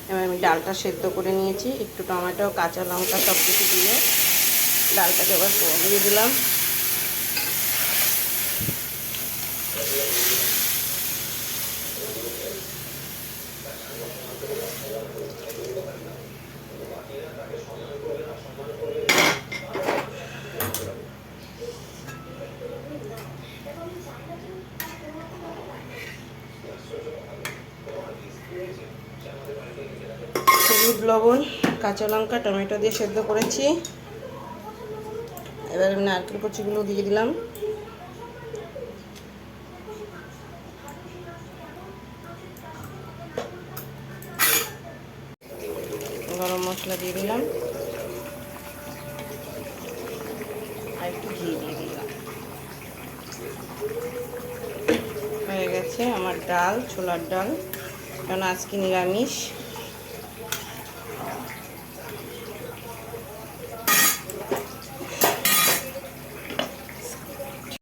এবার আমি ডালটা সেদ্ধ করে নিয়েছি, একটু টমেটো কাঁচা লঙ্কা সব কিছু দিয়ে ডালটাকে এবার দিয়ে দিলাম। হলুদ, লবণ, কাঁচা লঙ্কা, টমেটো দিয়ে সেদ্ধ করেছি। এবার আমি নারকেল কুচিগুলো দিয়ে দিলাম। গরম মশলা দিয়ে দিলাম আর একটু ঘি দিয়ে দিলাম। হয়ে গেছে আমার ডাল, ছোলার ডাল, কারণ আজকে নিরামিষ।